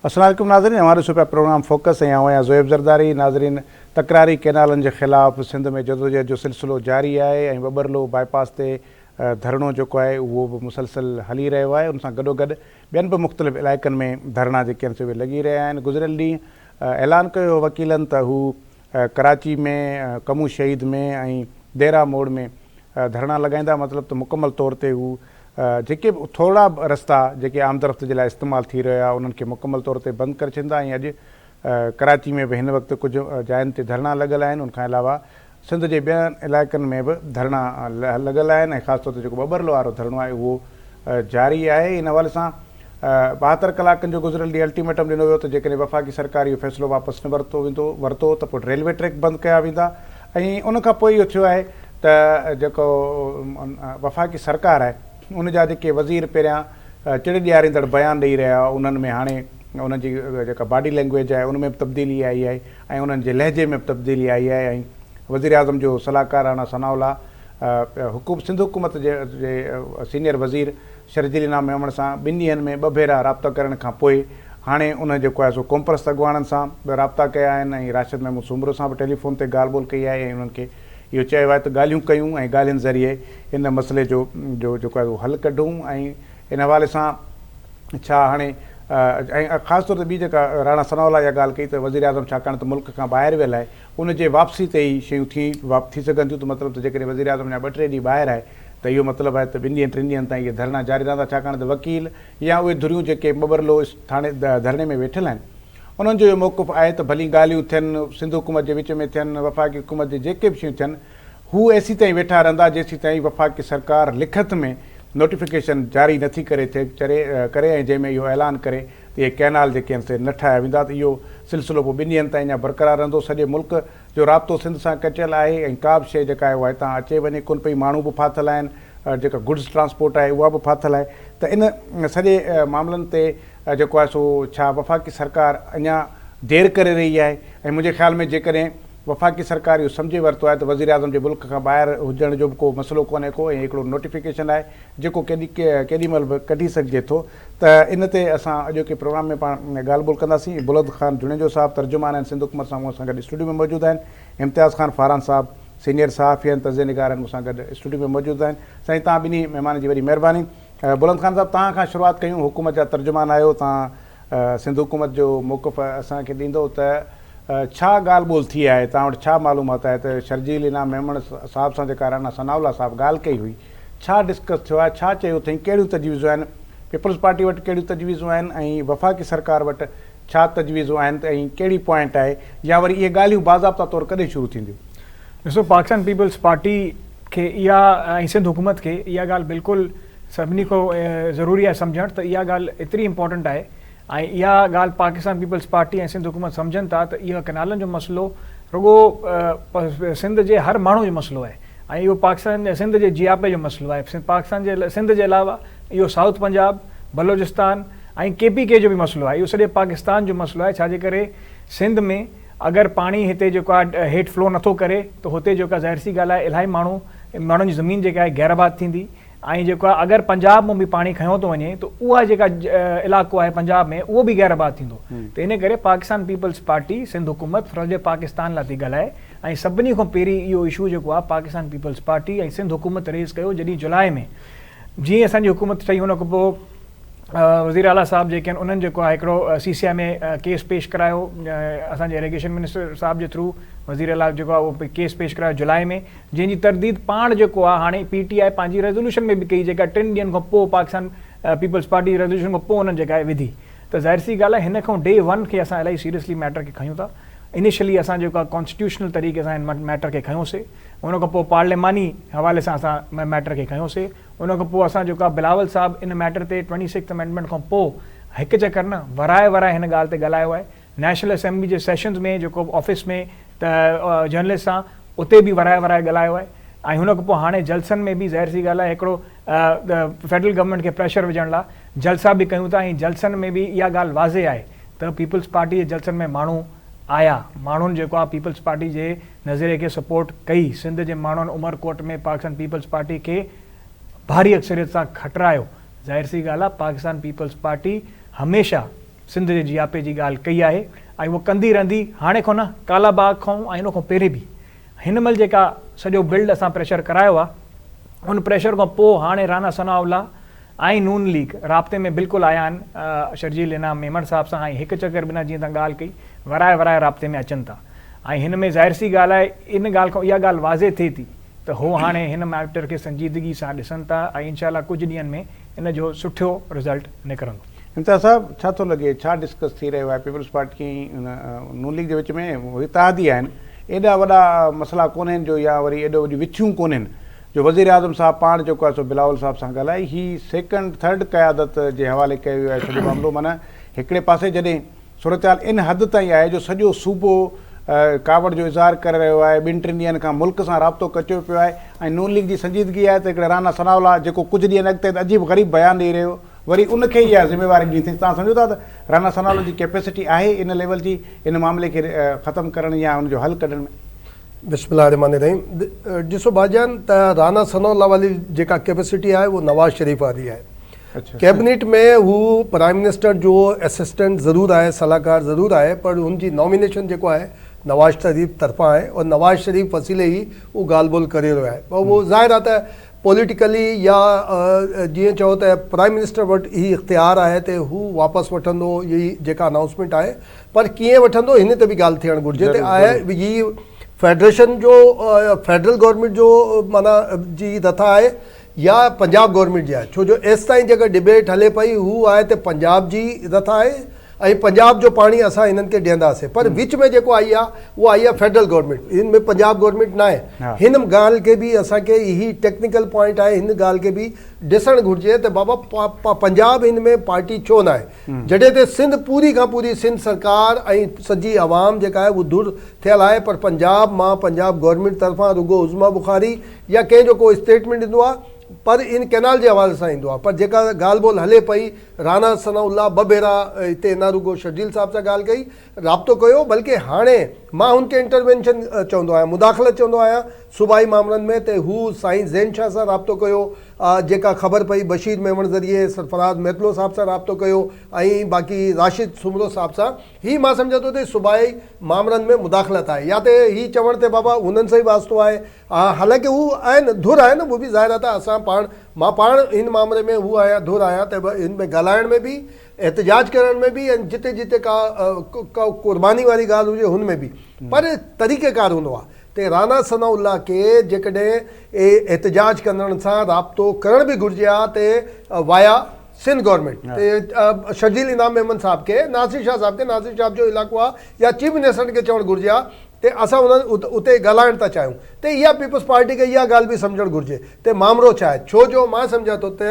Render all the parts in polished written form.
अस्सलाम वालेकुम नाज़रीन, हमारे सुपर प्रोग्राम फोकस है यहाँ ज़ोएब ज़रदारी। नाज़रीन, तकरारी कैनालनि के ख़िलाफ़ सिंध में जदोजहद जो सिलसिलो जारी है ऐं बबरलो बाईपास ते धरणो जेको आहे उहो बि मुसलसल हली रहियो आहे। उन सां गॾोगॾु ॿियनि बि मुख़्तलिफ़ इलाइक़नि में धरणा जेके आहिनि से लॻी रहिया आहिनि। गुज़िरियल ॾींहुं ऐलान कयो वकीलनि त हू कराची में, कमू शहीद में ऐं देरा मोड़ में धरणा लॻाईंदा, मतिलबु त मुकमल तौर ते हू जेके थोरा रस्ता जेके आमदरफ़्त जे लाइ इस्तेमालु थी रहिया उन्हनि खे मुकमल तौर ते बंदि करे छॾींदा। ऐं अॼु कराची में बि हिन वक़्तु कुझु जायुनि ते धरणा लॻल आहिनि। उनखां अलावा सिंध जे ॿियनि इलाइक़नि में बि धरणा लॻल आहिनि ऐं ख़ासि तौर ते जेको बबरलो वारो धरणो आहे उहो जारी आहे। इन हवाले सां 72 कलाकनि जो गुज़िरियल ॾींहुं अल्टीमेटम ॾिनो वियो त जेकॾहिं वफ़ाक़ी सरकार इहो फ़ैसिलो वापसि न वरितो त पोइ रेलवे ट्रैक बंदि कया वेंदा। ऐं उनखां पोइ इहो थियो आहे त जेको वफ़ाक़ी सरकार आहे उन जा जेके वज़ीर पहिरियां चिड़ ॾियारींदड़ बयानु ॾेई रहिया, उन्हनि में हाणे उन्हनि जी जेका बॉडी लैंग्वेज आहे उन में बि तब्दीली आई आहे ऐं उन्हनि जे लहजे में बि तब्दीली आई आहे। ऐं वज़ीर आज़म जो सलाहकार राणा सनाउल्ला सिंध हुकूमत जे सीनियर वज़ीर शरजील इनाम मेमण सां ॿिनि ॾींहंनि में 2 भेरा राब्ता करण खां पोइ हाणे उन जेको आहे सो कॉम्प्रेस अॻुवाणनि सां राब्ता कया आहिनि ऐं राशिद महमूद सूमरो सां बि टेलीफोन ते ॻाल्हि ॿोल कई आहे ऐं उन्हनि खे इहो चयो आहे त ॻाल्हियूं कयूं ऐं ॻाल्हियुनि ज़रिए इन मसइले जो जेको आहे उहो हल कढूं। ऐं इन हवाले सां छा हाणे ऐं ख़ासि तौर ते ॿी जेका राणा सनाउल्ला इहा ॻाल्हि कई त वज़ीर आज़म छाकाणि त मुल्क खां ॿाहिरि वियल आहे उन जे वापसी ते ई शयूं थी सघनि थियूं। त मतिलबु त जेकॾहिं वज़ीर आज़म जा 2-3 ॾींहं ॿाहिरि आहे त इहो मतिलबु आहे त 2 ॾींहं 3 ॾींहंनि ताईं इहे धरणा जारी रहंदा, छाकाणि त वकील या उहे धुरियूं जेके बबरलो थाणे धरणे में वेठल आहिनि उन्हनि जो इहो मौक़िफ़ आहे त भली ॻाल्हियूं थियनि सिंध हुकूमत जे विच में थियनि, वफ़ाक़ी हुकूमत जे जेके बि शयूं थियनि हू एसी ताईं वेठा रहंदा जेसीं ताईं वफ़ाक़ी सरकार लिखत में नोटिफिकेशन जारी नथी करे ऐं जंहिंमें इहो ऐलान करे त इहे कैनाल जेके आहिनि से न ठाहिया वेंदा त इहो सिलसिलो पोइ 2 ॾींहंनि ताईं अञा बरक़रार रहंदो। सॼे मुल्क जो राब्तो सिंध सां कटियल आहे ऐं का बि शइ जेका आहे उहा हितां अचे वञे कोन पई। माण्हू बि फाथल आहिनि, जेका गुड्स ट्रांसपोर्ट आहे उहा बि फाथल आहे। त इन सॼे मामलनि ते जेको आहे सो छा वफ़ाक़ी सरकार अञा देरि करे रही आहे? ऐं मुंहिंजे ख़्याल में जेकॾहिं वफ़ाक़ी सरकार इहो सम्झे वरितो आहे त वज़ीर आज़म जे मुल्क खां ॿाहिरि हुजण जो बि को मसइलो कोन्हे को ऐं हिकिड़ो नोटिफिकेशन आहे जेको केॾीमहिल बि कढी सघिजे थो। त इन ते असां अॼोके प्रोग्राम में पाण ॻाल्हि ॿोल कंदासीं। बुलंद ख़ान जुनेजो साहब तर्जुमान आहिनि सिंध हुकूमत सां, मूंसां गॾु स्टूडियो में मौजूदु आहिनि। इम्तियाज़ ख़ान फारान साहब सीनियर सहाफ़ी आहिनि, तज़े निगार आहिनि, मूंसां गॾु स्टूडियो में मौजूदु आहिनि। साईं तव्हां ॿिन्ही महिमान जी वॾी महिरबानी। बुलंद ख़ान साहब, तव्हां खां शुरूआति कयूं, हुकूमत जा तर्जुमान आहियो, तव्हां सिंध हुकूमत जो मौक़िफ़ असांखे ॾींदो त छा ॻाल्हि ॿोल थी आहे, तव्हां वटि छा मालूमात आहे त शर्जील इनाम मेमण साहिब सां जेका राणा सनाउल्ला साहब ॻाल्हि कई हुई, छा डिस्कस थियो आहे, छा चयो अथई, कहिड़ियूं तजवीज़ूं आहिनि, पीपल्स पार्टी वटि कहिड़ियूं तजवीज़ूं आहिनि ऐं वफ़ाक़ी सरकार वटि छा तजवीज़ूं आहिनि ऐं कहिड़ी पॉइंट आहे, या वरी इहे ॻाल्हियूं बाज़ाब्ता तौरु कॾहिं शुरू थींदियूं? ॾिसो, पाकिस्तान पीपल्स पार्टी खे इहा ऐं सिंध हुकूमत खे इहा ॻाल्हि बिल्कुलु सभिनी खां ज़रूरी आहे सम्झणु त इहा ॻाल्हि एतिरी इम्पोर्टेंट आहे ऐं इहा ॻाल्हि पाकिस्तान पीपल्स पार्टी ऐं सिंध हुकूमत सम्झनि था त इहा कैनालनि जो मसइलो रुॻो सिंध जे हर माण्हू जो मसइलो आहे ऐं इहो पाकिस्तान सिंध जे जियापे जो मसइलो आहे। पाकिस्तान जे सिंध जे अलावा इहो साउथ पंजाब, बलोचिस्तान ऐं KPK जो बि मसइलो आहे। इहो सॼे पाकिस्तान जो मसइलो आहे। छाजे करे सिंध में अगरि पाणी हिते जेको आहे हेठि फ्लो नथो करे त हुते जेका ज़ाहिर सी ॻाल्हि आहे इलाही माण्हुनि जी ज़मीन जेका आहे गैराबाद थींदी ऐं जेको आहे अगरि पंजाब मां बि पाणी खयों थो वञे त उहा जेका इलाइक़ो आहे पंजाब में उहो बि गैराबाद थींदो। त इन करे पाकिस्तान पीपल्स पार्टी सिंध हुकूमत फ़र्ज़ पाकिस्तान लाइ थी ॻाल्हाए ऐं सभिनी खां पहिरीं इहो इशू जेको आहे पाकिस्तान पीपल्स पार्टी ऐं सिंध हुकूमत रेज़ कयो जॾहिं जुलाई में जीअं असांजी हुकूमत ठही हुन खां पोइ वज़ीर आला साहब जेके आहिनि उन्हनि जेको आहे हिकिड़ो CCI में केस पेश करायो असांजे इरिगेशन मिनिस्टर साहब जे थ्रू। वज़ीर आला जेको आहे उहो केस पेश करायो जुलाई में, जंहिंजी तरदीद पाण जेको आहे हाणे PTI पंहिंजी रेज़ोल्यूशन में बि कई जेका 3 ॾींहंनि खां पोइ पाकिस्तान पीपल्स पार्टी रेज़ोल्यूशन खां पोइ उन्हनि जेका आहे विधी। त ज़ाहिर सी ॻाल्हि आहे हिन खां Day 1 खे असां इलाही सीरियसली मैटर खे खयूं था। इनिशियली असां जेको आहे कॉन्स्टिट्यूशनल तरीक़े सां हिन मैटर खे खयोंसीं, उन खां पोइ पार्लियामानी हवाले सां असां मैटर खे खयोंसीं, उन खां पोइ असां जेको आहे बिलावल साहब इन मैटर ते 26th अमेंडमेंट खां पोइ हिकु चकर न वराए हिन ॻाल्हि ते ॻाल्हायो आहे। नेशनल असेंबली जे सेशन्स में जेको ऑफिस में त जर्नलिस्ट सां उते बि वराए ॻाल्हायो आहे ऐं हुन खां पोइ हाणे जलसनि में बि ज़ाहिर सी ॻाल्हि आहे हिकिड़ो फेडरल गवर्नमेंट खे प्रेशर विझण लाइ जलसा बि कयूं था ऐं जलसनि में बि इहा ॻाल्हि वाज़े आहे त पीपल्स पार्टी जे जलसनि में माण्हू आया, माण्हुनि जेको आहे पीपल्स पार्टी जे नज़रिए खे सपोर्ट कई। सिंध जे माण्हुनि उमरकोट में पाकिस्तान पीपल्स पार्टी खे भारी अक्सरियत सां खटरायो। ज़ाहिर सी ॻाल्हि आहे पाकिस्तान पीपल्स पार्टी हमेशह सिंध जे जियापे जी ॻाल्हि कई आहे ऐं उहो कंदी रहंदी, हाणे खां न कालाबाग खां ऐं इन खां पहिरीं बि। हिन महिल जेका सॼो बिल्ड असां प्रेशर करायो आहे, उन प्रेशर खां पोइ हाणे राना सनाउल्लाह ऐं नून लीग राब्ते में बिल्कुलु आया आहिनि शर्जील इनाम मेमण साहिब सां, ऐं हिकु चकर बिना जीअं तव्हां ॻाल्हि कई वराए राब्ते में अचनि था। ऐं हिन में ज़ाहिर सी ॻाल्हि आहे, इन ॻाल्हि खां इहा ॻाल्हि वाज़े थिए थी त हो हाणे हिन मैटर खे संजीदगी सां ॾिसनि था ऐं इनशाला कुझु ॾींहंनि में इन जो सुठो रिज़ल्ट निकिरंदो। इम्तियाज़ साहब, छा थो लॻे, छा डिस्कस थी रहियो आहे पीपल्स पार्टी नून लीग जे विच में? इतिहादी आहिनि, एॾा वॾा मसइला कोन्हनि जो, या वरी एॾो वॾी विछियूं कोन्हनि जो वज़ीर आज़म साहब पाण जेको आहे सो बिलावल साहब सां ॻाल्हाए, ही सेकंड थर्ड क़यादत जे हवाले कयो वियो आहे सॼो मामिलो। माना हिकिड़े पासे जॾहिं सूरत इन हद ताईं आहे जो सॼो सूबो कावड़ जो इज़हार करे रहियो आहे, 2-3 ॾींहंनि खां मुल्क सां राब्तो कचियो पियो आहे, ऐं नून लीग जी संजीदगी आहे त हिकिड़े राना सनाउल्लाह जेको कुझु ॾींहं अॻिते अजीब ग़रीब बयानु ॾेई रहियो, वरी उनखे ई आहे ज़िम्मेवारी ॾिनी अथई। तव्हां सम्झो था त राना सनाउल्लाह जी कैपेसिटी आहे इन लेवल जी इन मामले खे ख़तमु करण या हुनजो हल कढण में? बिस्मिल्लाहिर्रहमानिर्रहीम। ॾिसो भाईजान, त राना सनाउल्लाह वाली जेका कैपेसिटी आहे वो नवाज़ शरीफ़ वाली आहे। कैबिनेट में हू प्राइम मिनिस्टर जो असिस्टेंट ज़रूरु आहे, सलाहकार ज़रूरु आहे, पर हुनजी नॉमिनेशन जेको आहे नवाज़ शरीफ़ तरफ़ां आहे, और नवाज़ शरीफ़ वसीले ई उहो ॻाल्हि ॿोल करे रहियो आहे। पर उहो ज़ाहिर आहे त पॉलिटिकली या जीअं चओ त प्राइम मिनिस्टर वटि ही इख़्तियार आहे त हू वापसि वठंदो, इहा जेका अनाउंसमेंट आहे, पर कीअं वठंदो हिन ते बि ॻाल्हि थियणु घुरिजे। त आहे ही फेडरेशन जो फेडरल गवर्नमेंट जो माना जी रथा आहे या पंजाब गवर्नमेंट जी आहे? छो जो एसि ताईं जेका डिबेट हले पई हू आहे त पंजाब जी रथा आहे ऐं पंजाब जो पाणी असां हिननि खे ॾींदासीं, पर विच में जेको आई आहे उहा आई आहे फेडरल गवर्नमेंट, हिन में पंजाब गवर्नमेंट न आहे। हिन ॻाल्हि खे बि असांखे इहा टेक्निकल पॉइंट आहे, हिन ॻाल्हि खे बि ॾिसणु घुरिजे त बाबा पंजाब हिन में पार्टी छो न आहे, जॾहिं त सिंध पूरी खां पूरी सिंध सरकार ऐं सॼी आवाम जेका आहे उहा दूर थियल आहे, पर पंजाब मां पंजाब गवर्नमेंट तरफ़ां रुगो उज़मा बुखारी या कंहिंजो को स्टेटमेंट ईंदो आहे, पर इन कैनाल जे हवाले सां ईंदो आहे। पर जेका ॻाल्हि ॿोल हले पई, राना सनाउल्लाह 2 भेरा हिते न रुगो शर्जील साहब सां ॻाल्हि कई, राब्तो कयो, बल्कि हाणे मां हुनखे इंटरवेंशन चवंदो आहियां, मुदाख़लत चवंदो आहियां सूबाई मामलनि में, त हू साईं ज़ैन शाह सां राब्तो कयो, जेका ख़बर पई बशीर मेमण ज़रिए सरफराज़ महतलो साहब सां राब्तो कयो, ऐं बाक़ी राशिद सुमरो साहब सां। ही मां सम्झां थो त सूबाई मामलनि में मुदाख़लत आहे, या त ही चवण ते बाबा उन्हनि सां ई वास्तो आहे। हालांकि हू आहिनि, धुर आहे न, उहो बि ज़ाहिर आहे त असां मां पाण हिन मामले में हू आहियां, धुर आहियां, त हिन में ॻाल्हाइण में बि, एहतजाज करण में बि, ऐं जिते जिते का कुर्बानी वारी ॻाल्हि हुजे हुन में बि, पर तरीक़ेकार हूंदो आहे। त राना सनाउल्लाह खे जेकॾहिं एहतजाज करण सां राब्तो करण बि घुरिजे आहे त वाया सिंध गवर्नमेंट, शर्जील इनाम मेमन साहब खे, नासिर शाह साहब खे, नासिर शाह जो इलाइक़ो आहे, या चीफ मिनिस्टर खे चवणु घुरिजे आहे त असां उन्हनि उते ॻाल्हाइण था चाहियूं। त इहा पीपल्स पार्टी खे इहा ॻाल्हि बि सम्झणु घुरिजे त मामिलो छा आहे। छो जो मां सम्झां थो त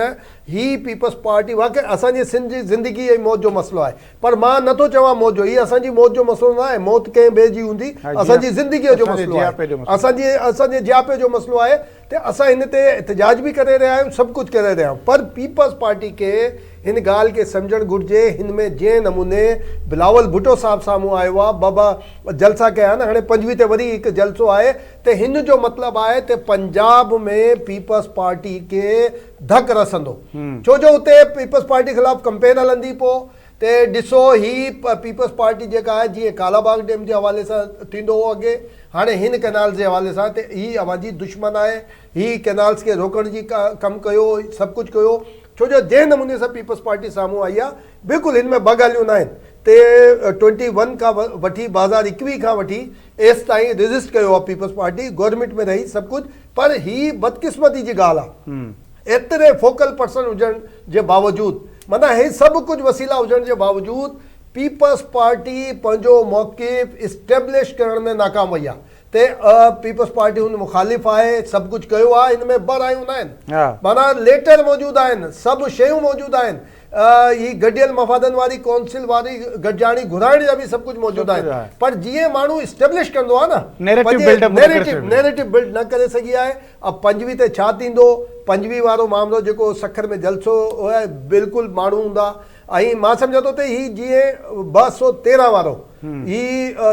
ही पीपल्स पार्टी वाक़ई असांजी सिंध जी ज़िंदगी ऐं मौत जो मसइलो आहे, पर मां नथो चवां मौत जो, हीअ असांजी मौत जो मसइलो न आहे, मौत कंहिं ॿिए जी हूंदी, असांजी ज़िंदगीअ जो मसइलो आहे, असांजे जियापे जो मसइलो आहे। त असां हिन ते एहतजाज बि करे रहिया आहियूं, सभु कुझु करे रहिया आहियूं, पर पीपल्स पार्टी खे हिन ॻाल्हि खे सम्झणु घुरिजे। हिन में जंहिं नमूने बिलावल भुट्टो साहब साम्हूं आयो आहे, बाबा जलसा कया आहिनि, हाणे 5वीं ते वरी हिकु जलसो आहे, त हिन जो मतिलबु आहे त पंजाब में पीपल्स पार्टी खे धक रसंदो, छो जो हुते पीपल्स पार्टी ख़िलाफ़ु कंपेन हलंदी। पोइ त ॾिसो ही पीपल्स पार्टी जेका आहे, जीअं कालाबाग डैम जे हवाले सां थींदो हो अॻे, हाणे हिन कैनाल जे हवाले सां, त हीअ अवाजी दुश्मन आहे, ही कैनाल्स खे रोकण जी कमु कयो, सभु कुझु कयो, छो जो जंहिं नमूने सां पीपल्स पार्टी साम्हूं आई आहे, बिल्कुलु हिन में 2 ॻाल्हियूं न आहिनि। त 21 खां वठी 2021 खां वठी एसि ताईं रेज़िस्ट कयो आहे पीपल्स पार्टी, गवर्नमेंट में रही सभु कुझु, पर ही बदकिस्मती जी ॻाल्हि आहे। एतिरे फोकल पर्सन हुजण जे बावजूदु, माना हे सभु कुझु वसीला हुजण जे बावजूदु पीपल्स पार्टी पंहिंजो मौक़िफ़ इस्टेब्लिश करण में नाकाम वई आहे। त पीपल्स पार्टी हुन मुखालिफ़ आहे, सभु कुझु कयो आहे, हिन में ॿ रायूं न आहिनि, माना लेटर मौजूदु आहिनि, सभु शयूं मौजूदु आहिनि, ही गॾियल मफ़ादनि वारी कौंसिल वारी गॾिजाणी घुराइण जा बि सभु कुझु मौजूदु आहिनि, पर जीअं माण्हू इस्टेब्लिश कंदो आहे न, नैरेटिव बिल्ड न करे सघी आहे। अब 5वीं ते छा थींदो, 5वीं वारो मामिलो जेको सखर में जलसो आहे, बिल्कुलु माण्हू हूंदा, ऐं मां सम्झां थो त ही जीअं 213 वारो ही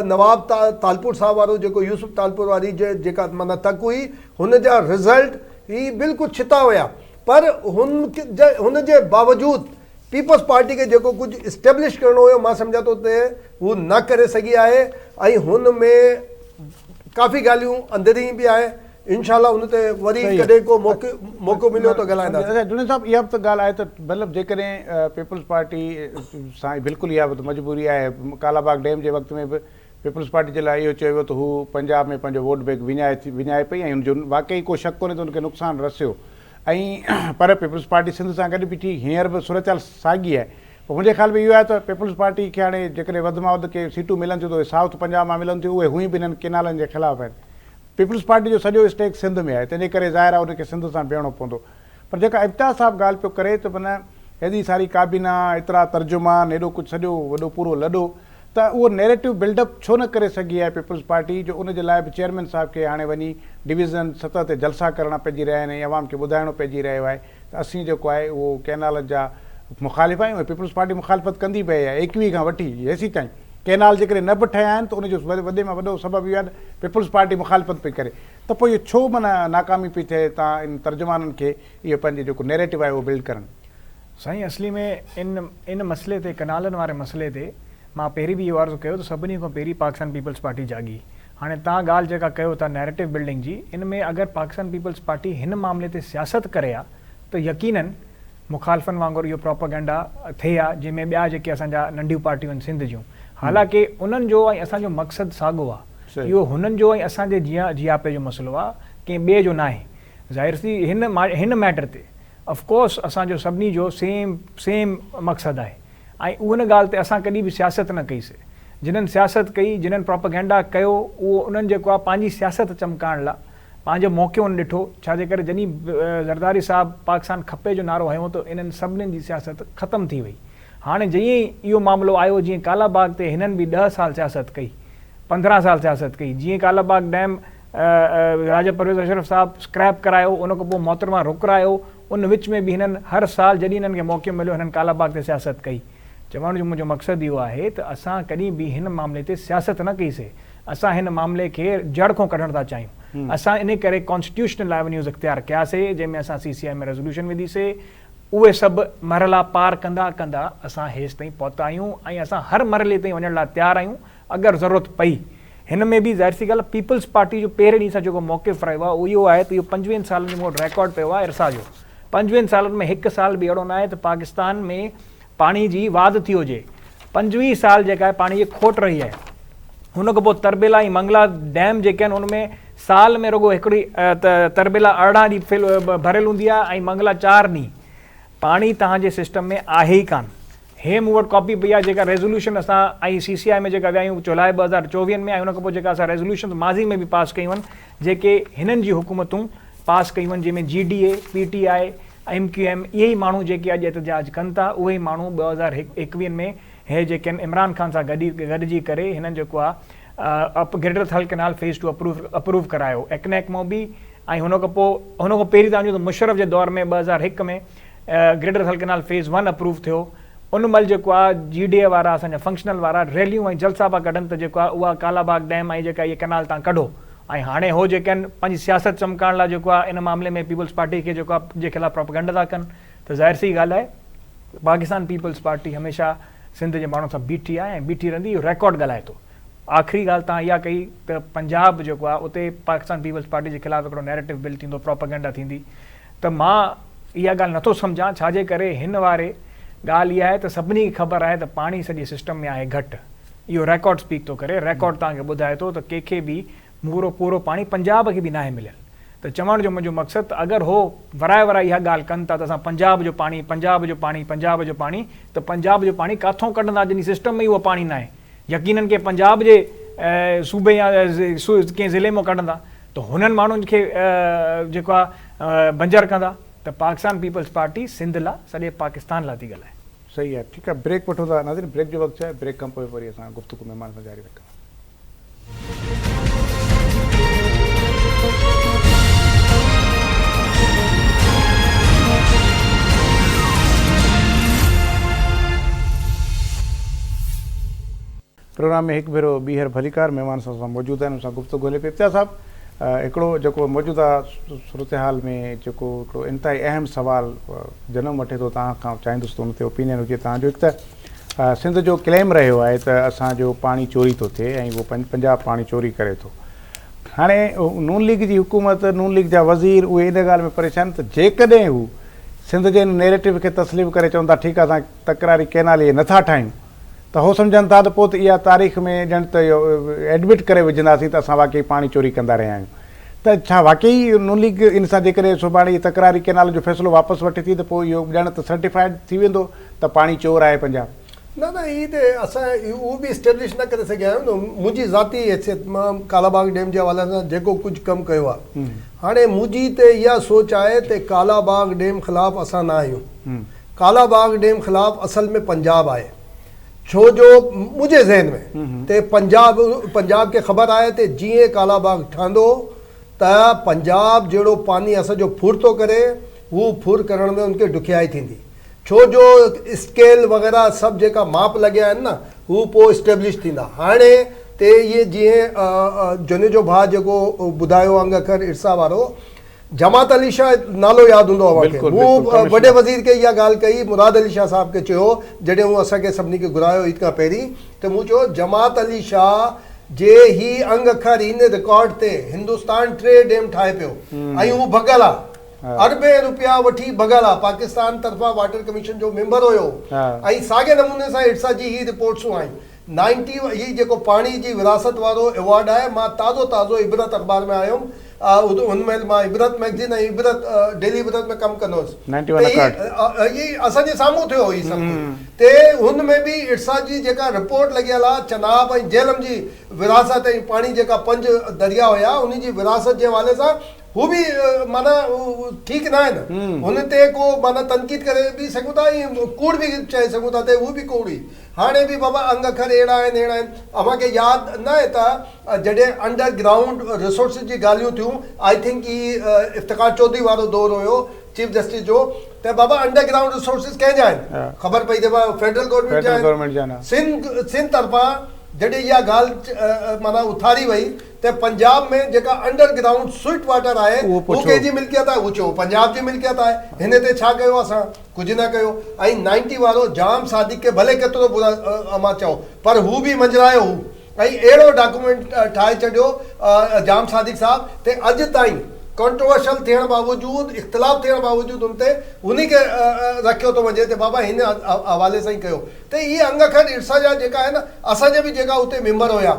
नवाब तालपुर साहब वारो जेको यूसुफ तालपुर वारी जेका माना तक हुई, हुन जा रिज़ल्ट ही बिल्कुलु छिता हुया, पर हुन जे बावजूदु पीपल्स पार्टी के जेको कुछ इस्टेब्लिश करणो हुयो मां सम्झा थो ते हू न करे सघी आहे ऐं हुन में काफ़ी ॻाल्हियूं अंदरि बि आहे इंशाल्लाह उन ते वरी कॾहिं को मौक़ो मिलियो त ॻाल्हाईंदासीं। जुनेद साहब इहा बि त ॻाल्हि आहे त मतिलबु जेकॾहिं पीपल्स पार्टी सां बिल्कुलु इहा बि मजबूरी आहे। कालाबाग डैम जे वक़्त में बि पीपल्स पार्टी जे लाइ इहो चयो वियो त हू पंजाब में पंहिंजो वोट बैंक विञाए पई ऐं हुनजो वाक़ई को शक कोन्हे त हुनखे नुक़सानु रसियो ऐं पर पीपल्स पार्टी सिंध सां गॾु बीठी हींअर बि सूरत हाल साॻी आहे। पोइ मुंहिंजे ख़्याल में इहो आहे त पीपल्स पार्टी खे हाणे जेकॾहिं वधि में वधि के सीटूं मिलनि थियूं त उहे साउथ पंजाब मां मिलनि थियूं, उहे हुई बि हिननि केनालनि जे ख़िलाफ़ु आहिनि। पीपल्स पार्टी जो सॼो स्टेक सिंध में आहे, तंहिंजे करे ज़ाहिर आहे उनखे सिंध सां बीहणो पवंदो। पर जेका इफ्ताह साहब ॻाल्हि पियो करे त माना हेॾी सारी काबीना, एतिरा तर्जुमान, हेॾो कुझु सॼो वॾो पूरो लॾो, त उहो नैरेटिव बिल्डअप छो न करे सघी आहे पीपल्स पार्टी जो उनजे लाइ बि चेयरमैन साहिब खे हाणे वञी डिवीज़न सतह ते जलसा करणा पइजी रहिया आहिनि ऐं अवाम खे ॿुधाइणो पइजी रहियो आहे त असीं जेको आहे उहो कैनाल जा मुखालिफ़ आहियूं ऐं पीपल्स पार्टी मुखालिफ़त कंदी पई आहे 21 खां वठी हेसी ताईं। कैनाल जेकॾहिं न बि ठहिया आहिनि त उनजो वॾे में वॾो सबबु इहो आहे पीपल्स पार्टी मुखालिफ़त पई करे। त पोइ इहो छो माना नाकामी पई थिए तव्हां इन तर्जुमाननि खे इहो पंहिंजो जेको नैरेटिव आहे उहो बिल्ड करनि? साईं असली में इन मसइले ते, कनालनि वारे मसइले ते मां पहिरीं बि इहो अर्ज़ु कयो त सभिनी खां पहिरीं पाकिस्तान पीपल्स पार्टी जागी। हाणे तव्हां ॻाल्हि जेका कयो था नैरेटिव बिल्डिंग जी, इन में अगरि पाकिस्तान पीपल्स पार्टी हिन मामले ते सियासत करे आहे त यकीनन मुखालिफ़नि वांगुरु इहो प्रोपेगेंडा थिए आहे जंहिंमें ॿिया जेके असांजा नंढियूं पार्टियूं आहिनि सिंध जूं। हालांकि उन्हनि जो ऐं असांजो मक़सदु साॻियो आहे, इहो हुननि जो ऐं असांजे जियापे जो मसइलो आहे, कंहिं ॿिए जो न आहे। ज़ाहिर सी हिन मैटर ते ऑफकोर्स असांजो सभिनी जो सेम मक़सदु आहे ऐं उन ॻाल्हि ते असां कॾहिं बि सियासत न कईसीं। जिन्हनि सियासत कई, जिन्हनि प्रोपेगेंडा कयो, उहो उन्हनि जेको आहे पंहिंजी सियासत चमकाइण लाइ पंहिंजो मौक़ो ॾिठो। छाजे करे जॾहिं ज़रदारी साहिबु पाकिस्तान खपे जो नारो हयो त इन्हनि सभिनीनि जी सियासत ख़तमु थी वई। हाणे जीअं ई इहो मामिलो आयो, जीअं कालाबाग ते हिननि बि 10 साल सियासत कई, 15 साल सियासत कई। जीअं कालाबाग डैम राजा परवेज़ अशरफ साहिबु स्क्रैप करायो, उन खां पोइ मोहतरमा रुकरायो, उन विच में बि हिननि हर साल जॾहिं हिननि खे मौक़ो मिलियो हिननि कालाबाग ते सियासत कई। चवण जो मुंहिंजो मक़सदु इहो आहे त असां कॾहिं बि हिन मामले ते सियासत न कईसीं। असां हिन मामले खे जड़ खां कढणु था चाहियूं। असां इन करे कॉन्स्टिट्यूशनल एवेन्यूज़ इख़्तियार कयासीं, जंहिंमें असां CCI में रेज़ोल्यूशन विधीसीं। उहे सभु मरहला पार कंदा कंदा असां हेसि ताईं पहुता आहियूं ऐं असां हर मरहले ताईं वञण लाइ तयारु आहियूं अगरि ज़रूरत पई। हिन में बि ज़ाहिर सी ॻाल्हि आहे पीपल्स पार्टी जो पहिरें ॾींहं सां जेको मौक़िफ़ रहियो आहे उहो इहो आहे त इहो 25 सालनि जो रिकॉर्ड पियो आहे इरसा जो। 25 सालनि में हिकु साल बि अहिड़ो न आहे त पाकिस्तान में पाणी जी वाध थी हुजे। 25 साल जेका आहे पाणी जी खोट रही आहे। हुन खां पोइ तरबेला ऐं मंगला डैम जेके आहिनि उनमें साल में रुगो हिकिड़ी तरबेला 18 ॾींहं भरियलु हूंदी आहे ऐं मंगला 4 ॾींहं। पाणी तव्हांजे सिस्टम में आहे ई कान। हे मूं वटि कॉपी पई आहे जेका रेज़ोल्यूशन असां ऐं CCI में जेका विया आहियूं जुलाई 2024 में, ऐं हुन खां पोइ जेका असां रेज़ोल्यूशन माज़ी में बि पास कयूं आहिनि, जेके हिननि जी हुकूमतूं पास कयूं आहिनि, जंहिंमें GDA, PTI, MQM इहे ई माण्हू जेके अॼु एहतजाज कनि था, उहे ई माण्हू 2021 में हे जेके आहिनि इमरान ख़ान सां गॾिजी करे हिननि जेको आहे ग्रेटर थल कैनाल फेज़ 2 अप्रूव करायो एक्नेक मां बि। ऐं हुन खां पहिरीं तव्हांजो त मुशरफ जे दौर में 2001 में ग्रेटर थल कैनाल फेज़ 1 अप्रूव थियो। उन महिल जेको आहे GDA वारा असांजा फंक्शनल वारा रैलियूं ऐं जलसा पिया कढनि त जेको आहे उहा कालाबाग डैम ऐं जेका इहे कैनाल तव्हां कढो। ऐं हाणे हो जेके आहिनि पंहिंजी सियासत चमकाइण लाइ जेको आहे इन मामले में पीपल्स पार्टी खे जेको आहे जे ख़िलाफ़ु प्रोपेगेंडा था कनि। त ज़ाहिर सी ॻाल्हि आहे पाकिस्तान पीपल्स पार्टी हमेशह सिंध जे माण्हुनि सां बीठी आहे ऐं बीठी रहंदी। इहो रिकॉर्ड ॻाल्हाए थो। आख़िरी ॻाल्हि तव्हां इहा कई त पंजाब जेको आहे उते पाकिस्तान पीपल्स पार्टी जे ख़िलाफ़ु हिकिड़ो नैरेटिव बिल्ड थींदो, प्रोपेगेंडा थींदी। त मां इहा ॻाल्हि नथो सम्झां। छाजे करे हिन वारे ॻाल्हि इहा आहे त सभिनी खे ख़बर आहे त पाणी सॼे सिस्टम में आहे घटि। इहो रिकॉर्ड स्पीक थो करे। रिकॉर्ड तव्हांखे ॿुधाए थो त कंहिंखे बि पूरो पाणी पंजाब खे बि न आहे मिलियल। त चवण जो मुंहिंजो मक़सदु अगरि हो वराए इहा ॻाल्हि कनि था त असां पंजाब जो पाणी त पंजाब जो पाणी काथों कढंदा जॾहिं सिस्टम में उहो पाणी न आहे। यकीननि के पंजाब जे सूबे या कंहिं ज़िले में कढंदा त हुननि माण्हुनि खे जेको आहे बंजर कंदा। त पाकिस्तान पीपल्स पार्टी सिंध लाइ सॼे पाकिस्तान लाइ थी ॻाल्हाए। सही आहे, ठीकु आहे। ब्रेक वठो था नाज़रीन, ब्रेक जो वक़्तु आहे। ब्रेक खां पोइ वरी असां गुफ़्तगू महिमान सां जारी रखूं। प्रोग्राम में हिकु भेरो ॿीहर भलीकार महिमान सां मौजूदु आहिनि, असां गुफ़्तगू हले पई। इफ्तियार साहब, हिकिड़ो जेको मौजूदा सूरत हाल में जेको हिकिड़ो इंतिहाई अहम सुवाल जनम वठे थो, तव्हां खां चाहींदुसि त हुन ते ओपिनियन हुजे तव्हांजो। हिकु त सिंध जो क्लेम रहियो आहे त असांजो पाणी चोरी थो थिए ऐं उहो पंजाब पाणी चोरी करे थो। हाणे नून लीग जी हुकूमत, नून लीग जा वज़ीर उहे इन ॻाल्हि में परेशान त जेकॾहिं हू सिंध जे नैरेटिव खे तस्लीम करे चवनि था ठीकु आहे असां तकरारी कैनाल इहे नथा ठाहियूं, त हो सम्झनि था त पोइ त इहा तारीख़ में ॼण त इहो एडमिट करे विझंदासीं त असां वाक़ई पाणी चोरी कंदा रहिया आहियूं। त छा वाक़ई नून लीग इन सां जेकॾहिं सुभाणे तकरारी कैनाल जो फ़ैसिलो वापसि वठे थी त पोइ इहो ॼण त सर्टिफाइड थी वेंदो त पाणी चोर आहे पंजाब? न न, ये तो असां उहो बि इस्टेब्लिश न करे सघिया आहियूं न। मुंहिंजी ज़ाती हैसियत मां कालाबाग डैम जे हवाले सां जेको कुझु कमु कयो आहे, हाणे मुंहिंजी त इहा सोच आहे त कालाबाग डैम ख़िलाफ़ु असां न आहियूं। कालाबाग डैम ख़िलाफ़ु असल में पंजाब आहे, छो जो मुंहिंजे ज़हन में ते पंजाब खे ख़बर आहे त जीअं कालाबाग ठहंदो त पंजाब जहिड़ो पानी असांजो फुर थो करे, हू फुर करण में उनखे ॾुखियाई थींदी, छो जो स्केल वग़ैरह सभु जेका माप लॻिया आहिनि न हू पोइ इस्टेब्लिश थींदा। हाणे ते इहे जीअं जुने जो भाउ जेको ॿुधायो अंग अखर इरसा वारो, जमात अली शाह नालो यादि हूंदो आहे, हू वॾे वज़ीर खे इहा ॻाल्हि कई, मुराद अली शाह साहिब खे चयो जॾहिं हू असांखे सभिनी खे घुरायो ईद खां पहिरीं, त मूं चयो जमात अली शाह जे ही अंग अखर हिन रिकॉर्ड ते हिंदुस्तान 3 डैम ठाहे पियो ऐं हू भॻल आहे, अरबे रुपया वठी भॻल आहे, पाकिस्तान तरफ़ां वाटर कमीशन जो मेंबर हुयो ऐं साॻे नमूने सां इरसा जी ही रिपोर्ट्सूं आहिनि। 90 ही जेको पाणी जी विरासत वारो अवॉर्ड आहे, मां ताज़ो इबरत अख़बार में आयुमि, उनमें मां इबरत मैगज़ीन ऐं इबरत डेली इबरत में कमु कंदो हुउसि, ये असांजे साम्हूं थियो ही सभु ते हुन में बि इरसा जी जेका रिपोर्ट लॻियल आहे चनाब ऐं झेलम जी विरासत ऐं पाणी जेका 5 दरिया हुया उन जी विरासत जे हवाले सां हू बि माना ठीकु न आहिनि, हुन ते को माना तनक़ीद करे बि सघूं था ऐं कूड़ बि चई सघूं था त हू बि कूड़ हुई। हाणे बि बाबा अंग अखर अहिड़ा आहिनि असांखे यादि न आहे त जॾहिं अंडरग्राउंड रिसोर्सिस जी ॻाल्हियूं थियूं, I think he Iftikhar Chaudhary वारो दौर हुयो चीफ जस्टिस जो, त बाबा अंडरग्राउंड रिसोर्सिस कंहिंजा आहिनि ख़बर पई त फेडरल गवर्नमेंट जा आहिनि। सिंध तरफ़ां जॾहिं इहा ॻाल्हि माना उथारी वई त पंजाब में जेका अंडरग्राउंड स्वीट वाटर आहे उहो कंहिंजी मिल्कियत आहे, उहो चयो पंजाब जी मिल्कियत आहे, हिन ते छा कयो असां? कुझु न कयो। ऐं 90 वारो जाम सादिक खे भले केतिरो बुरा मां चओ पर हू बि मंझरायो हू ऐं अहिड़ो डॉक्यूमेंट ठाहे छॾियो जाम सादिक साहब ते अॼु ताईं कॉन्ट्रोवर्शियल थियण बावजूदि, इख़्तिलाफ़ थियण बावजूदि उन ते उन खे रखियो थो वञे त बाबा हिन हवाले सां ई कयो। त इहे अंग अखर इरसा जा जेका आहे न असांजा बि जेका उते मेंबर हुया,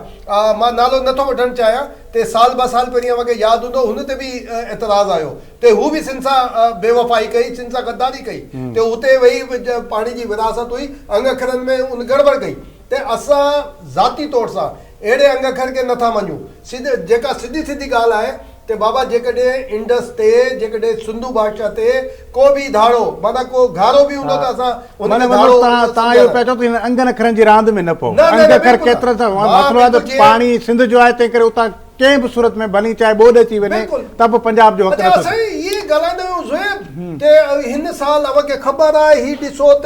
मां नालो नथो वठणु चाहियां, ते साल 2 साल पहिरीं मूंखे यादि हूंदो हुन ते बि एतिराज़ आयो ते हू बि सिंध सां बेवफ़ाई कई, सिंध सां गद्दारी कई, त उते वेही पाणी जी विरासत हुई, अंग अखरनि में उन गड़बड़ कई। त असां ज़ाती तौर सां अहिड़े अंग अखर खे नथा मञूं। जेका सिधी ॻाल्हि आहे ते बाबा जेकॾहिं इंडस ते जेकॾहिं सिंधु बादशाह ते को बि धाड़ो माना को घारो बि हूंदो त असां उन में धाड़ो तव्हां इहो पिया चओ त अंगनि अखरनि जी रांदि में न पओ। अंग अखर केतिरा मसइलो आहे त पाणी सिंध जो आहे, तंहिं करे उतां कंहिं बि सूरत में भली चाहे ॿोॾ अची वञे त बि पंजाब जो हक़ नथो। असां इहे ॻाल्हाईंदा आहियूं ज़ुएब ते हिन साल असांखे ख़बर आहे ही ॾिसो त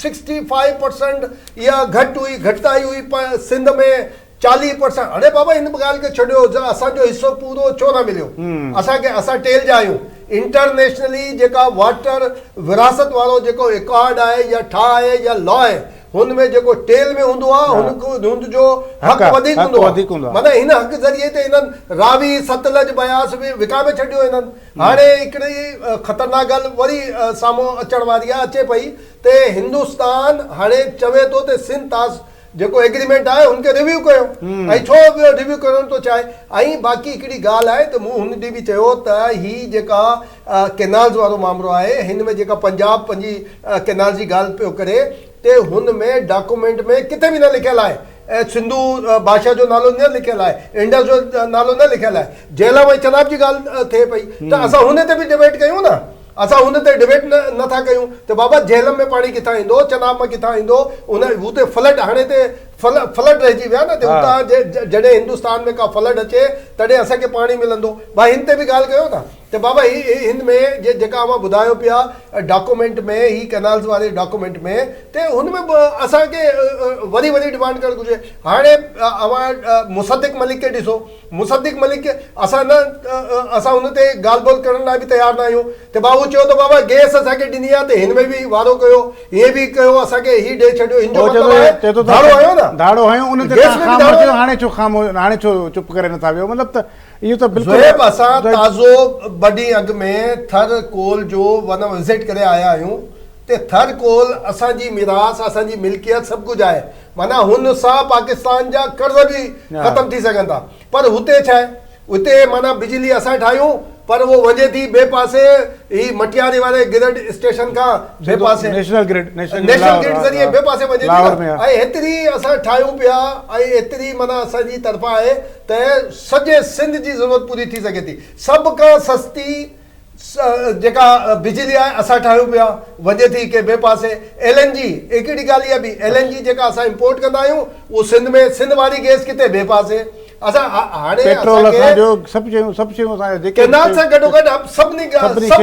65% इहा घटिताई हुई सिंध में 40%। हाणे बाबा हिन ॻाल्हि खे छॾियो, असांजो हिसो पूरो छो न मिलियो असांखे? असां टेल जा आहियूं। इंटरनेशनली जेका वाटर विरासत वारो जेको रिकॉर्ड आहे या ठा आहे या लॉ आहे, हुन में जेको टेल में हूंदो आहे हुनजो हक़ वधीक हूंदो आहे। माना हिन हक़ ज़रिए ते हिननि रावी सतलज बयास बि विकामे छॾियो हिननि। हाणे हिकिड़ी ख़तरनाक ॻाल्हि वरी साम्हूं अचण वारी आहे, अचे पई त हिंदुस्तान हाणे चवे थो त सिंध तास जेको एग्रीमेंट आहे हुनखे रिव्यू कयो ऐं छो रिव्यू करणु थो चाहे। ऐं बाक़ी हिकिड़ी ॻाल्हि आहे त मूं हुन ॾींहुं बि चयो त ही जेका कैनाल्स वारो मामिलो आहे, हिन में जेका पंजाब पंहिंजी कैनाल जी ॻाल्हि पियो करे ते हुन में डॉक्यूमेंट में किथे बि न लिखियलु आहे सिंधु भाषा जो नालो न लिखियलु आहे, इंडस जो नालो न लिखियलु आहे, झेलम ऐं चनाब जी ॻाल्हि थिए पई। त असां हुन ते बि डिबेट कयूं न, असां हुन ते डिबेट नथा कयूं त बाबा झेलम में पाणी किथां ईंदो, चनाब में किथां ईंदो, उन हू ते फ्लड हाणे ते फ्लड रहिजी विया न, त उतां जॾहिं हिंदुस्तान में का फ्लड अचे तॾहिं असांखे पाणी मिलंदो। भाई हिन ते बि ॻाल्हि कयो था। तो बाबा हिन में जेका अवां ॿुधायो पिया डॉक्यूमेंट में ही कैनाल्स वाले डॉक्यूमेंट में ते हुन में असांखे वरी वरी डिमांड करणु घुरिजे। हाणे अवां मुसद्दिक मलिक खे ॾिसो, मुसद्दिक मलिक खे असां हुन ते ॻाल्हि ॿोल करण लाइ बि तयारु न आहियूं। त बाबू चयो त बाबा गैस असांखे ॾिनी आहे त हिन में बि वारो कयो, हीअं बि कयो, असांखे ही ॾेई छॾियो। हिन जो मतिलबु आहे धाड़ो आयो न, धाड़ो आयो उन ते हाणे छो चुप करे नथा वियो? मतिलबु त इहो त बिल्कुलु असां ताज़ो बडी अॻ में थर कोल जो विज़िट करे आया आहियूं। ते थर कोल असांजी मिरास, असांजी मिल्कियत सभु कुझु आहे। माना हुन सां पाकिस्तान जा कर्ज़ बि ख़तमु थी सघनि था। पर हुते छा आहे, हुते माना बिजली असां ठाहियूं पर वो वञे थी ॿिए पासे ही मटियारे वारे ग्रिड स्टेशन खां ॿिए पासे नेशनल ग्रिड ज़रिए ॿिए पासे वञे थी। ऐं हेतिरी असां ठाहियूं पिया ऐं एतिरी माना असांजी तरफ़ां आहे त सॼे सिंध जी ज़रूरत पूरी थी सघे थी। सभ खां सस्ती जेका बिजली आहे असां ठाहियूं पिया, वञे थी के ॿिए पासे। LNG हिकिड़ी ॻाल्हि इहा बि, LNG जेका असां इम्पोर्ट कंदा आहियूं उहो सिंध में, सिंध वारी गैस किथे ॿिए पासे। असां हाणे पेट्रोल असांजो सभु शयूं असांजे कैनाल सां गॾोगॾु सभु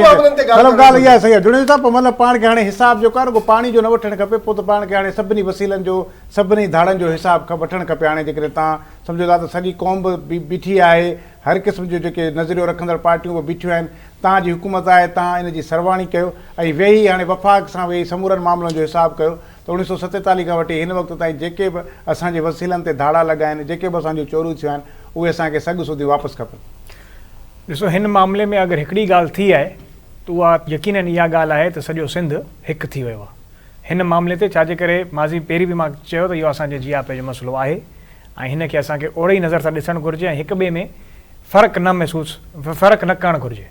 मामलनि ते ॻाल्हि इहा सही आहे जुड़े था। पोइ मतिलबु पाण खे हाणे हिसाब जेको आहे न पाणी जो न वठणु खपे। पोइ त पाण खे हाणे सभिनी वसीलनि जो, सभिनी धाड़नि जो हिसाब वठणु खपे। हाणे जेकॾहिं तव्हां सम्झो था त सॼी क़ौम बि बीठी आहे, हर क़िस्म जो जेके नज़रियो रखंदड़ पार्टियूं बि बीठियूं आहिनि। तव्हांजी हुकूमत आहे, तव्हां इन जी सरवाणी कयो ऐं वेही हाणे वफ़ाक़ सां वेही समूरनि मामलनि जो हिसाबु कयो त 1947 खां वठी हिन वक़्त ताईं जेके बि असांजे वसीलनि ते धाड़ा लॻा आहिनि, जेके बि असांजूं चोरियूं थियूं आहिनि, उहे असांखे सॻ सुधी वापसि खपनि। ॾिसो, हिन मामले में अगरि हिकिड़ी ॻाल्हि थी आहे त उहा यकीनन इहा ॻाल्हि आहे त सॼो सिंध हिकु थी वियो आहे हिन मामले ते। छाजे करे माज़ी पहिरीं बि मां चयो त इहो असांजे GRP जो मसइलो आहे ऐं हिन खे असांखे ओड़े ई नज़र सां ॾिसणु घुरिजे ऐं हिक ॿिए में फ़र्क़ु न करणु घुरिजे।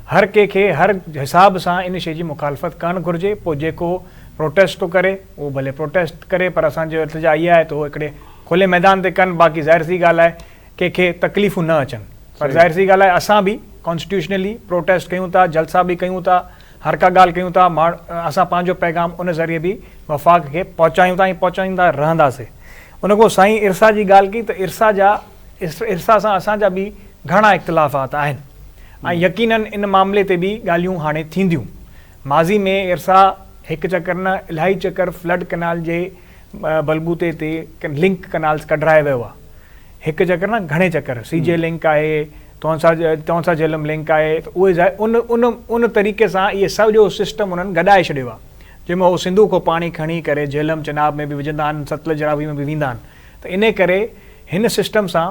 हर कंहिंखे हर हिसाब सां इन शइ जी मुखालफ़त करणु घुरिजे। पोइ जेको प्रोटेस्ट थो करे उहो भले प्रोटेस्ट करे, पर असांजो इल्तिजा इहा आहे त उहो हिकिड़े खुले मैदान ते कनि। बाक़ी ज़ाहिर सी ॻाल्हि आहे कंहिंखे तकलीफ़ूं न अचनि, पर ज़ाहिर सी ॻाल्हि आहे असां बि कॉन्स्टिट्यूशनली प्रोटेस्ट कयूं था, जलसा बि कयूं था, हर का ॻाल्हि कयूं था। असां पंहिंजो पैगाम उन ज़रिए बि वफ़ाक़ खे पहुचायूं था ऐं पहुचाईंदा रहंदासीं। उन खां साईं इरसा जी ॻाल्हि कई त इरसा सां असांजा बि घणा इख़्तिलाफ़ात आहिनि ऐं यकीनन इन मामले ते बि ॻाल्हियूं हाणे थींदियूं। माज़ी में इरसा हिकु चकर न इलाही चकर फ्लड कैनाल जे बलबूते ते लिंक कैनाल्स कढाए वियो आहे। हिकु चकर न घणे चकर CJ लिंक आहे, तौंसा झेलम लिंक आहे। त उहे उन तरीक़े सां इहे सॼो सिस्टम उन्हनि गॾाए छॾियो आहे, जंहिंमें उहो सिंधु खां पाणी खणी करे झेलम चिनाब में बि विझंदा आहिनि, सतलज रावी में बि वेंदा आहिनि। त इन करे हिन सिस्टम सां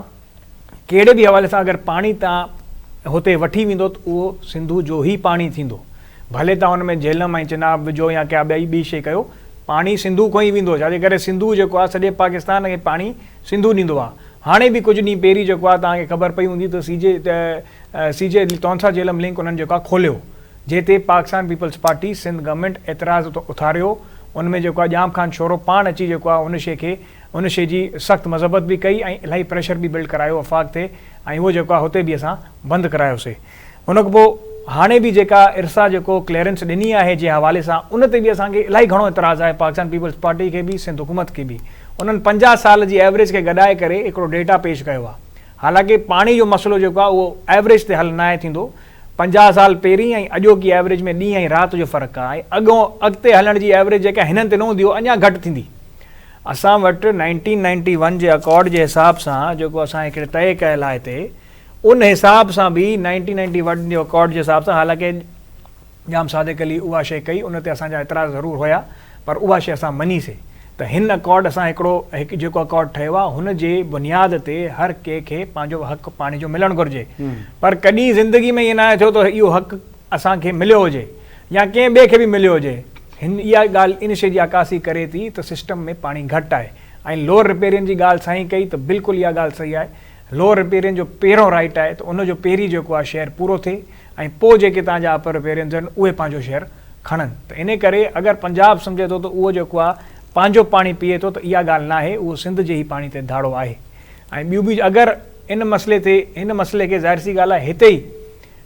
कहिड़े बि हवाले सां अगरि पाणी तव्हां हुते वठी वेंदो त उहो सिंधु जो ई पाणी थींदो। भले तव्हां हुन में झेलम ऐं चिनाब विझो या क्या ॿी शइ कयो, पाणी सिंधु खां ई वेंदो। छाजे करे सिंधु जेको आहे सॼे पाकिस्तान खे पाणी सिंधु ॾींदो आहे। हाणे बि कुझु ॾींहं पहिरीं जेको आहे तव्हांखे ख़बर पई हूंदी त CJ तौंसा झेलम लिंक उन्हनि जेको आहे खोलियो, जंहिं ते Pakistan Peoples Party Sindh government एतिराज़ उथारियो। उन में जेको आहे जाम ख़ान शोरो पाण अची जेको आहे उन शइ जी सख़्तु मज़बत बि कई ऐं इलाही प्रेशर बि बिल्ड करायो वफ़ाक़ ते ऐं उहो जेको आहे हुते बि असां बंदि करायोसीं। उन खां पोइ हाणे बि जेका इरसा जेको क्लीयरेंस ॾिनी आहे जे हवाले सां, उन ते बि असांखे इलाही घणो एतिराज़ आहे पाकिस्तान पीपल्स पार्टी खे बि, सिंध हुकूमत खे बि। उन्हनि 50 साल जी एवरेज खे गॾाए करे हिकिड़ो डेटा पेश कयो आहे। हालांकि पाणी जो मसइलो जेको आहे उहो एवरेज ते हल न आहे थींदो। 50 साल पहिरीं ऐं अॼोकी एवरेज में ॾींहं ऐं राति जो फ़र्क़ु आहे। अॻिते हलण जी एवरेज जेका हिननि ते न हूंदी अञा घटि थींदी। असां वटि 1991 जे अकॉर्ड जे हिसाब सां जेको असां हिकिड़े तय कयल आहे हिते, उन हिसाब सां बि 1991 जे अकॉर्ड जे हिसाब सां, हालांकि जाम सादिक अली उहा शइ कई, उन ते असांजा एतिरा ज़रूरु हुया, पर उहा शइ असां मञीसीं त हिन अकॉर्ड असां हिकु जेको अकॉर्ड ठहियो आहे हुन जे बुनियाद ते हर कंहिंखे पंहिंजो हक़ पाणी जो मिलणु घुरिजे। पर कॾहिं ज़िंदगी में ईअं न आहे थियो त इहो हक़ असांखे मिलियो हुजे या कंहिं ॿिए खे बि मिलियो हुजे। इहा ॻाल्हि इन शइ जी अकासी करे थी त सिस्टम में पाणी घटि आहे। ऐं लोअर रिपेरियन जी ॻाल्हि साईं कई त बिल्कुलु इहा ॻाल्हि सही आहे। लोअर रिपेरियन जो पहिरों राइट आहे त उनजो पहिरीं जेको आहे शेयर पूरो थिए ऐं पोइ जेके तव्हांजा अपर रिपेरियन्स आहिनि उहे पंहिंजो शेयर खणनि। त इन करे अगरि पंजाब सम्झे थो त उहो जेको आहे पंहिंजो पाणी पीए थो त इहा ॻाल्हि न आहे, उहो सिंध जे ई पाणी ते धाड़ो आहे। ऐं ॿियूं बि अगरि हिन मसइले खे ज़ाहिर सी ॻाल्हि आहे हिते ई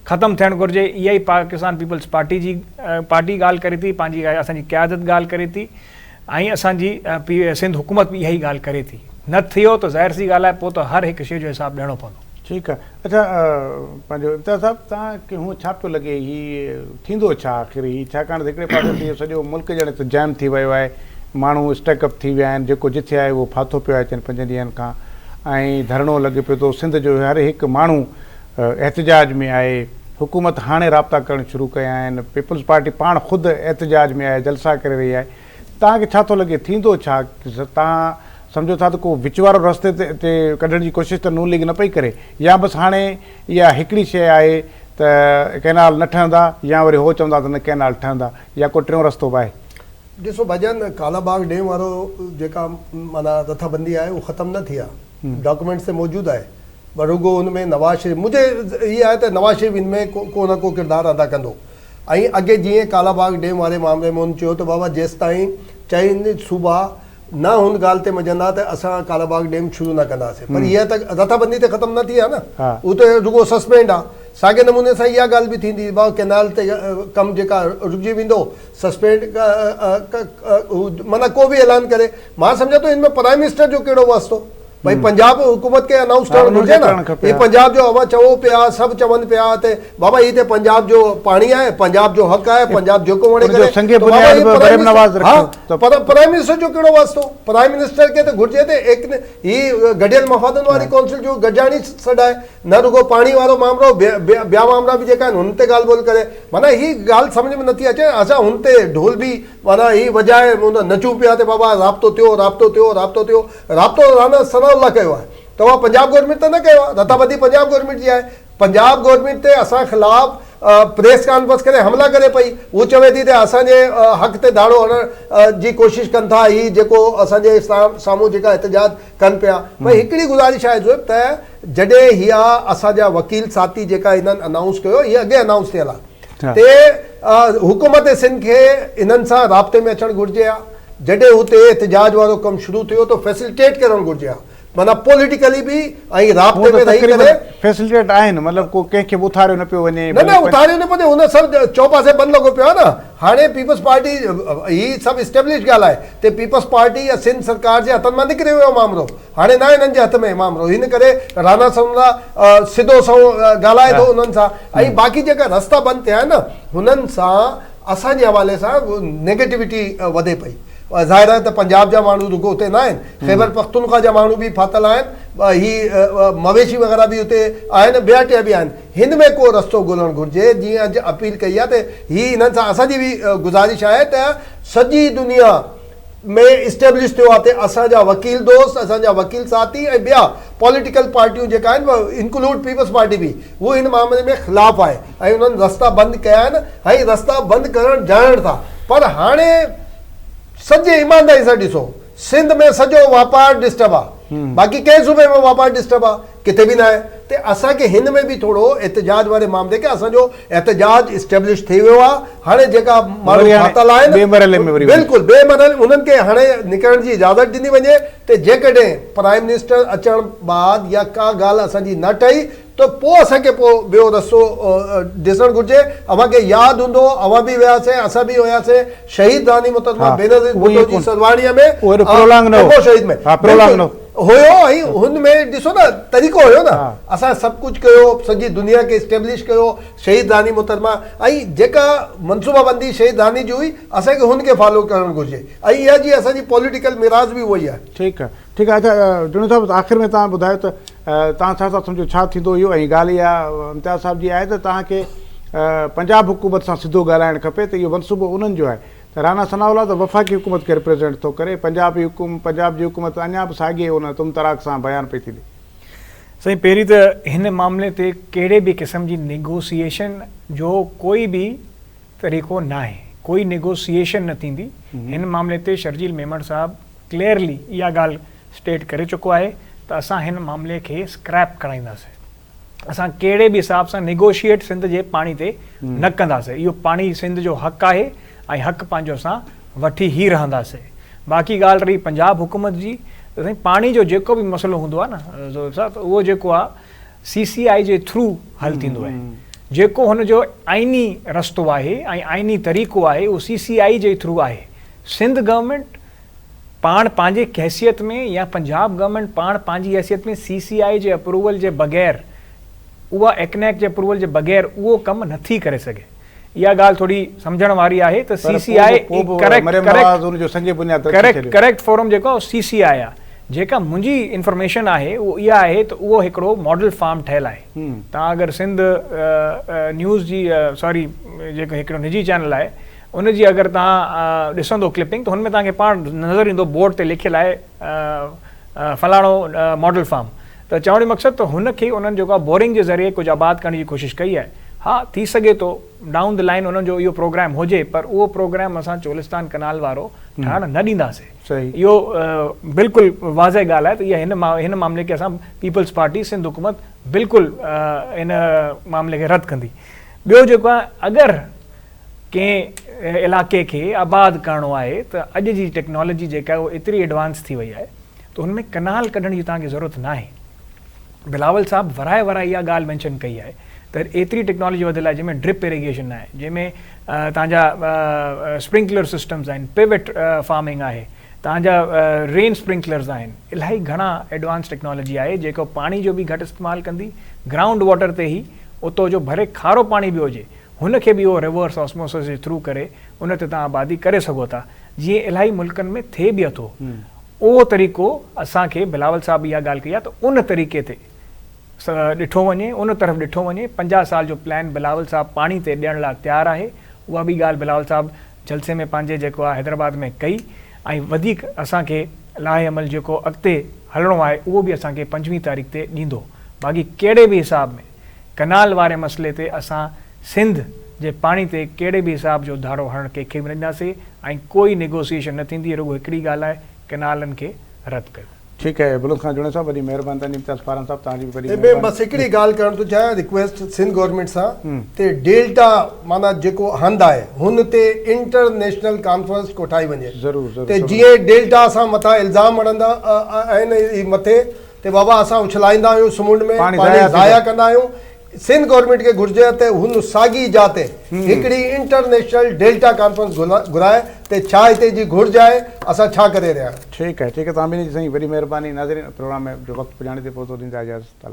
ख़तमु थियणु घुरिजे। इहा ई पाकिस्तान पीपल्स पार्टी ॻाल्हि करे थी, पंहिंजी असांजी क़यादत ॻाल्हि करे थी ऐं असांजी सिंध हुकूमत बि इहा ई ॻाल्हि करे थी। न थियो त ज़ाहिर सी ॻाल्हि आहे पोइ त हर हिकु शइ जो हिसाबु ॾियणो पवंदो। ठीकु आहे। अच्छा पंहिंजो इम्तियाज़ साहिबु तव्हांखे हूअं छा पियो लॻे हीअ थींदो छा आख़िर ही, छाकाणि त हिकिड़े पासे ते सॼो मुल्क ॼण त जैम थी वियो आहे, माण्हू स्टेकअप थी विया आहिनि, जेको जिथे आहे उहो फाथो पियो आहे 4-5 ॾींहंनि खां, ऐं धरणो लॻे पियो थो, सिंध जो हर हिकु माण्हू एहतजाज में आहे, हुकूमत हाणे राब्ता करणु शुरू कया आहिनि, पीपल्स पार्टी पाण ख़ुदि एहतजाज में आहे, जलसा करे रही आहे, तव्हांखे छा थो लॻे थींदो छा? तव्हां सम्झो था त को विच वारो रस्ते ते कढण जी कोशिशि त नून लीग न पई करे, या बसि हाणे इहा हिकिड़ी शइ आहे त कैनाल न ठहंदा, या वरी हो चवंदा त न कैनाल ठहंदा, या को टियों रस्तो बि आहे? ॾिसो भाईजान, कालाबाग डैम वारो जेका माना रथाबंदी आहे उहो ख़तमु न थी आहे, डॉक्यूमेंट्स ते मौजूदु आहे, पर रुगो हुन में नवाज़ शरीफ़, मुंहिंजे इहा आहे त नवाज़ शरीफ़ हिन में को न को किरदारु अदा कंदो। ऐं अॻे जीअं कालाबाग डैम वारे मामले में हुन चयो त बाबा जेसि ताईं चईनि सूबा न हुन ॻाल्हि ते मञंदा त असां कालाबाग डैम शुरू न कंदासीं, पर इहा त रथाबंदी त ख़तमु न थी आहे न, उहो त रुगो सस्पेंड आहे। साॻे नमूने सां इहा ॻाल्हि बि थींदी, भाउ कैनाल ते कमु जेका रुकिजी वेंदो, सस्पेंड माना को बि ऐलान करे, मां सम्झां थो हिन में प्राइम मिनिस्टर जो कहिड़ो वास्तो, भाई पंजाब हुकूमत के अनाउंस करणु घुरिजे न, ये पंजाब जो अवां चवो पिया, सभु चवनि पिया त बाबा ही ते पंजाब जो पाणी आहे, पंजाब जो हक़ आहे, पंजाब जेको वणे करे, प्राइम मिनिस्टर जो कहिड़ो वास्तो? प्राइम मिनिस्टर खे त घुरिजे त ही गडियल मफ़ादनि वारी काउंसिल जो गॾिजाणी सॾाए, न रुगो पाणी वारो मामिलो, ॿिया मामला बि जेका आहिनि हुन ते ॻाल्हि ॿोल करे, माना ही ॻाल्हि सम्झ में नथी अचे। असां हुन ते ढोल बि माना ही वॼाए नचूं पिया त बाबा राब्तो थियो, राब्तो थियो, राब्तो थियो, राब्तो राना सनाउल्ला कयो आहे, त उहा पंजाब गवर्नमेंट त न कयो आहे, रथाबंदी पंजाब गवर्नमेंट जी आहे। पंजाब गवर्नमेंट ते असां ख़िलाफ़ प्रेस कॉन्फ्रेंस करे हमला करे पई, उहो चवे थी त असांजे हक़ ते दाड़ो हणण जी कोशिशि कनि था, ही जेको असांजे साम्हूं जेका एहतजाज कनि पिया। भई हिकिड़ी गुज़ारिश आहे जो त जॾहिं हीअ असांजा वकील साथी जेका हिननि अनाउंस कयो, हीअ अॻे अनाउंस थियल आहे, ते हुकूमत सिंध खे इन्हनि सां राब्ते में अचणु घुरिजे आहे, जॾहिं हुते एहतजाज वारो कमु शुरू थियो त फैसिलिटेट करणु घुरिजे आहे, माना पॉलिटिकली भी ऐं राब्ते में रही करे फैसिलिटेट आहिनि, मतिलबु को कंहिंखे बि उथारियो न पियो वञे, न उथारियो न पियो, हुन सभु चौपासे बंदि लॻो पियो आहे न। हाणे पीपल्स पार्टी ही सभु इस्टेब्लिश ॻाल्हि आहे त पीपल्स पार्टी या सिंध सरकार जे हथनि मां निकिरी वियो मामिलो, हाणे न हिननि जे हथ में मामिलो, हिन करे राणा सनोला सिधो ॻाल्हाए थो उन्हनि सां, ऐं बाक़ी जेका रस्ता बंदि थिया आहिनि न हुननि सां असांजे हवाले सां नेगेटिविटी वधे पई। ज़ाहिर आहे त पंजाब जा माण्हू रुगो हुते न आहिनि, ख़ैबर पख्तूनख्वा जा माण्हू बि फाथल आहिनि, ही मवेशी वग़ैरह बि हुते आहिनि, ॿिया टिया बि आहिनि, हिन में को रस्तो ॻोल्हणु घुरिजे। जीअं अॼु अपील कई आहे त ही हिननि सां असांजी बि गुज़ारिश आहे त सॼी दुनिया में इस्टेब्लिश थियो आहे त असांजा वकील दोस्त, असांजा वकील साथी ऐं ॿिया पॉलिटिकल पार्टियूं जेका आहिनि, इंक्लूड पीपल्स पार्टी बि, उहो हिन मामले में ख़िलाफ़ु आहे ऐं उन्हनि रस्ता बंदि कया आहिनि ऐं रस्ता बंदि करणु ॼाणनि था। पर हाणे सॼे ईमानदारी सां ॾिसो, सिंध में सॼो वापारु डिस्टर्ब आहे, बाक़ी कंहिं सूबे में वापारु डिस्टर्ब आहे, किथे बि न आहे, त असांखे हिन में बि थोरो एहतजाज वारे मामले खे असांजो एहतजाज इस्टेब्लिश थी वियो आहे। हाणे जेका माण्हू फाथल आहिनि बिल्कुलु बेमरल, उन्हनि खे हाणे निकिरण जी इजाज़त ॾिनी वञे त जेकॾहिं प्राइम मिनिस्टर अचण बाद या का ॻाल्हि असांजी न ठही त पोइ असांखे पोइ ॿियो रस्तो ॾिसणु घुरिजे। अव्हांखे यादि हूंदो, अव्हां बि वियासीं, असां बि हुयासीं शहीद रानी मुहतरमा बेनज़ीर भुट्टो जी सरवाणीअ में, शहीद में हुयो, ऐं हुन में ॾिसो न तरीक़ो हुयो न, असां सभु कुझु कयो, सॼी दुनिया खे इस्टेब्लिश कयो शहीद रानी मुहतरमा, ऐं जेका मनसूबाबंदी शहीद रानी जी हुई असांखे हुनखे फॉलो करणु घुरिजे, ऐं इहा जी असांजी पॉलिटिकल मिराज बि उहो ई आहे। ठीकु आहे, ठीकु आहे। अच्छा जुणो साहिबु, आख़िर में तव्हां ॿुधायो त तव्हां छा था सम्झो छा थींदो इहो, ऐं ॻाल्हि इहा इम्तियाज़ साहिब जी आहे त तव्हांखे पंजाब हुकूमत सां सिधो ॻाल्हाइणु खपे, त इहो मनसूबो उन्हनि जो आहे, त राणा सनाउल्ला त वफ़ाक़ी हुकूमत खे रिप्रेज़ेंट थो करे, पंजाब जी हुकूमत अञा बि साॻिए हुन तुम तराक सां बयान पई थी ॾे। साईं, पहिरीं त हिन मामले ते कहिड़े बि क़िस्म जी नेगोसिएशन जो कोई बि तरीक़ो न आहे, कोई नेगोसिएशन न थींदी। हिन मामले ते शर्जील मेमण साहब क्लियरली इहा ॻाल्हि स्टेट करे चुको आहे त असां हिन मामले खे स्क्रैप कराईंदासीं, असां कहिड़े बि हिसाब सां नेगोशिएट सिंध जे पाणी ते न कंदासीं। इहो पाणी सिंध जो हक़ आहे ऐं हक़ पंहिंजो असां वठी ई रहंदासीं। बाक़ी ॻाल्हि रही पंजाब हुकूमत जी, त साईं पाणी जो जेको बि मसइलो हूंदो आहे न ज़ोहिब साहब, त उहो जेको आहे CCI जे थ्रू हल थींदो आहे, जेको हुनजो आइनी रस्तो आहे ऐं आइनी तरीक़ो आहे उहो CCI जे थ्रू आहे। सिंध गवर्नमेंट पाण पंहिंजे हैसियत में या पंजाब गवर्नमेंट पाण पंहिंजी हैसियत में CCI जे अप्रूवल जे बग़ैर उहा एक्नेक जे अप्रूवल जे बग़ैर उहो कमु नथी करे सघे। इहा ॻाल्हि थोरी सम्झण वारी आहे त CCI करेक्ट फोरम जेको आहे CCI आहे। जेका मुंहिंजी इंफॉर्मेशन आहे उहो इहा आहे त उहो हिकिड़ो मॉडल फार्म ठहियलु आहे। तव्हां अगरि सिंध न्यूज़ जी सॉरी जेको हिकिड़ो निजी चैनल आहे उनजी अगरि तव्हां ॾिसंदो क्लिपिंग त हुनमें तव्हांखे पाण नज़र ईंदो बोर्ड ते लिखियलु आहे फलाणो मॉडल फार्म। त चवण जो मक़सदु त हुनखे उन्हनि जेको आहे बोरिंग जे ज़रिए कुझु आबाद करण जी कोशिशि कई आहे। हा थी सघे थो डाउन द लाइन उन्हनि जो इहो प्रोग्राम हुजे, पर उहो प्रोग्राम असां चोलिस्तान कनाल वारो ठहण न ॾींदासीं। इहो बिल्कुलु वाज़ह ॻाल्हि आहे त इहा हिन मामले खे असां पीपल्स पार्टी सिंध हुकूमत बिल्कुलु इन मामले खे रद्द कंदी। ॿियो जेको आहे अगरि कंहिं इलाइक़े खे आबाद करणो आहे त अॼु जी टेक्नोलॉजी जेका आहे उहा एतिरी एडवांस थी वई आहे त हुन में कनाल कढण जी तव्हांखे ज़रूरत न आहे। बिलावल साहब वराए इहा ॻाल्हि मैंशन कई आहे त एतिरी टेक्नोलॉजी वधियल आहे जंहिंमें ड्रिप इरिगेशन आहे, जंहिंमें तव्हांजा स्प्रिंकलर सिस्टम्स आहिनि, पिवट फार्मिंग आहे, तव्हांजा रेन स्प्रिंकलर्स आहिनि। इलाही घणा एडवांस टेक्नोलॉजी आहे जेको पाणी जो बि घटि इस्तेमालु कंदी, ग्राउंड वाटर ते ई उतो जो भरे खारो पाणी बि हुजे हुनखे बि उहो रिवर्स ऑस्मोसिस जे थ्रू करे उन ते तव्हां आबादी करे सघो था, जीअं इलाही मुल्कनि में थिए बि अथो। उहो तरीक़ो असांखे बिलावल साहब इहा ॻाल्हि कई आहे त उन तरीक़े ते ॾिठो वञे, उन तरफ़ ॾिठो वञे। 50 साल जो प्लान बिलावल साहब पाणी ते ॾियण लाइ तयारु आहे। उहा बि ॻाल्हि बिलावल साहब जलसे में पंहिंजे जेको आहे हैदराबाद में कई। ऐं वधीक असांखे लाहे अमल जेको अॻिते हलणो आहे उहो बि असांखे 25 तारीख़ ते ॾींदो। बाक़ी कहिड़े बि हिसाब में कनाल वारे मसइले ते असां सिंध जे पाणी ते कहिड़े बि हिसाब जो धारो हणण कंहिंखे बि न ॾींदासीं ऐं कोई नेगोसिएशन न थींदी। रुगो हिकिड़ी ॻाल्हि आहे कनालनि खे रद्द कयो। ठीकु आहे, बुलंद खां जुड़ण सां वॾी महिरबानी इम्तियाज़ फारम साहब तव्हांजी वॾी बसि हिकिड़ी ॻाल्हि करणु थो चाहियां रिक्वेस्ट सिंध गवर्नमेंट सां ते डेल्टा माना जेको हंधि आहे हुन ते इंटरनेशनल कॉन्फ्रेंस कोठाई वञे ज़रूरु ते जीअं डेल्टा असां मथां इल्ज़ाम हणंदा आहिनि मथे ते बाबा असां उछलाईंदा आहियूं समुंड में पाणी ज़ाया कंदा आहियूं। सिंध गवर्नमेंट के घुर्जे ते हुन साॻी जाते हिकिड़ी इंटरनेशनल डेल्टा कॉन्फ्रेंस घुराए ते छा हिते जी घुर्ज आहे, असां छा करे रहिया आहियूं। ठीकु आहे तव्हां ॿिन्ही जी साईं वॾी महिरबानी। नाज़रीन प्रोग्राम में जो वक़्तु पुॼाणे ते पहुतो ॾींदा इजाज़त।